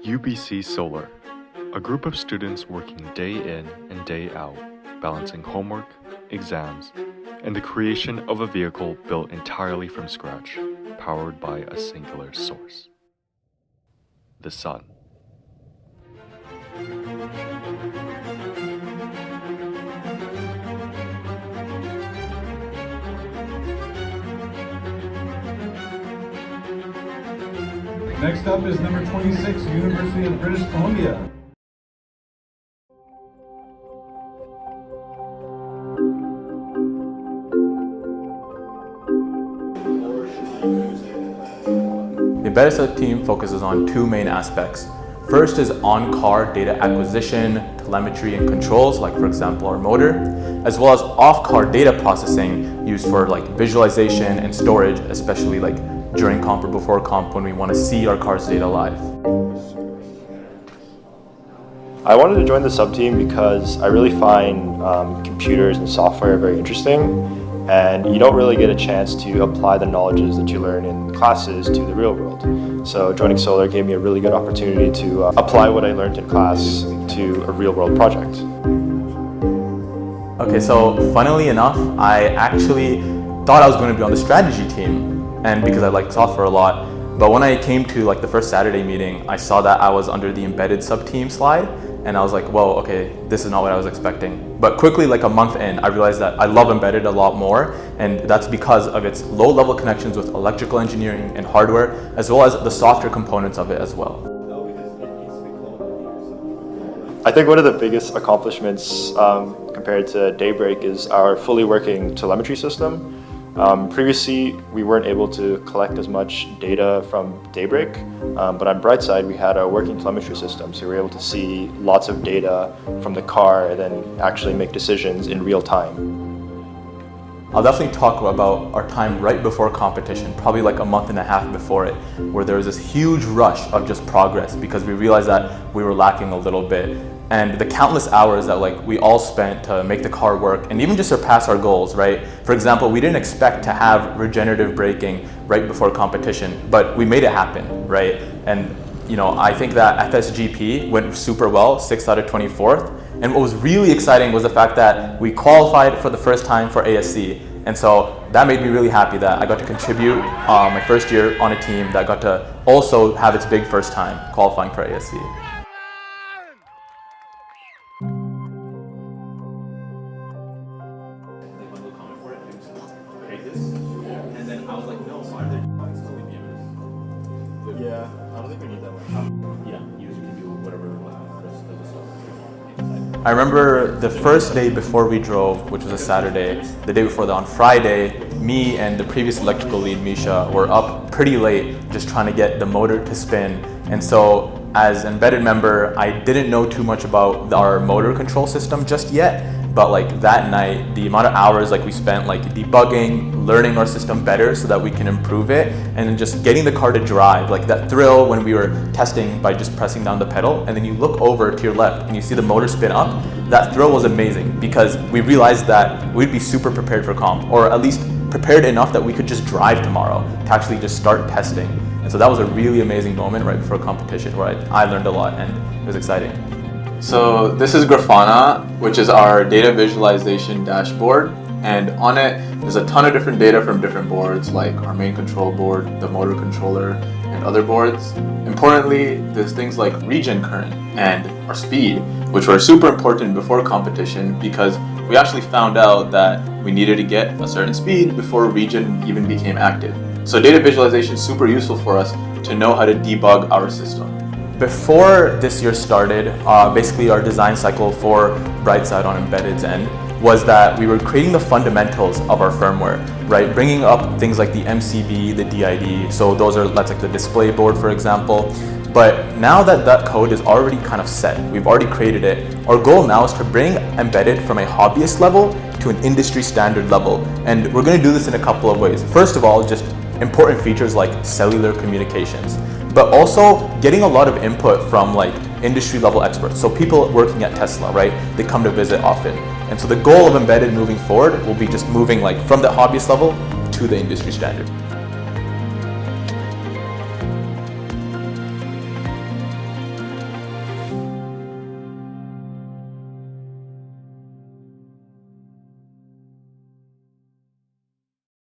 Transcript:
UBC Solar, a group of students working day in and day out, balancing homework, exams, and the creation of a vehicle built entirely from scratch, powered by a singular source: the sun. Next up is number 26, University of British Columbia. The embedded subteam focuses on two main aspects. First is on-car data acquisition, telemetry, and controls, like for example our motor, as well as off-car data processing used for like visualization and storage, especially like during comp or before comp when we want to see our car's data live. I wanted to join the sub-team because I really find computers and software very interesting, and you don't really get a chance to apply the knowledges that you learn in classes to the real world. So joining Solar gave me a really good opportunity to apply what I learned in class to a real world project. Okay, so funnily enough, I actually thought I was going to be on the strategy team, and because I like software a lot. But when I came to like the first Saturday meeting, I saw that I was under the embedded sub-team slide, and I was like, whoa, okay, this is not what I was expecting. But quickly, like a month in, I realized that I love embedded a lot more, and that's because of its low-level connections with electrical engineering and hardware, as well as the software components of it as well. I think one of the biggest accomplishments compared to Daybreak is our fully working telemetry system. Previously, we weren't able to collect as much data from Daybreak, but on Brightside, we had a working telemetry system, so we were able to see lots of data from the car and then actually make decisions in real time. I'll definitely talk about our time right before competition, probably like a month and a half before it, where there was this huge rush of just progress because we realized that we were lacking a little bit. And the countless hours that like we all spent to make the car work and even just surpass our goals, right? For example, we didn't expect to have regenerative braking right before competition, but we made it happen, right? And you know, I think that FSGP went super well, 6th out of 24th. And what was really exciting was the fact that we qualified for the first time for ASC. And so that made me really happy that I got to contribute my first year on a team that got to also have its big first time qualifying for ASC. And then I was like, no, why are there Yeah, I don't think we need that much. Yeah, you can do whatever. I remember the first day before we drove, which was a Saturday, the day before that on Friday, me and the previous electrical lead, Misha, were up pretty late just trying to get the motor to spin. And so as an embedded member, I didn't know too much about our motor control system just yet. But like that night, the amount of hours like we spent like debugging, learning our system better so that we can improve it, and then just getting the car to drive, like that thrill when we were testing by just pressing down the pedal, and then you look over to your left and you see the motor spin up. That thrill was amazing because we realized that we'd be super prepared for comp, or at least prepared enough that we could just drive tomorrow to actually just start testing. And so that was a really amazing moment right before competition where I learned a lot and it was exciting. So this is Grafana, which is our data visualization dashboard, and on it there's a ton of different data from different boards like our main control board, the motor controller, and other boards. Importantly, there's things like regen current and our speed, which were super important before competition because we actually found out that we needed to get a certain speed before regen even became active. So data visualization is super useful for us to know how to debug our system. Before this year started, basically our design cycle for Brightside on Embedded's end was that we were creating the fundamentals of our firmware, right? Bringing up things like the MCB, the DID, so that's like the display board, for example. But now that that code is already kind of set, we've already created it, our goal now is to bring Embedded from a hobbyist level to an industry standard level. And we're going to do this in a couple of ways. First of all, just important features like cellular communications, but also getting a lot of input from like industry level experts. So people working at Tesla, right? They come to visit often. And so the goal of Embedded moving forward will be just moving like from the hobbyist level to the industry standard.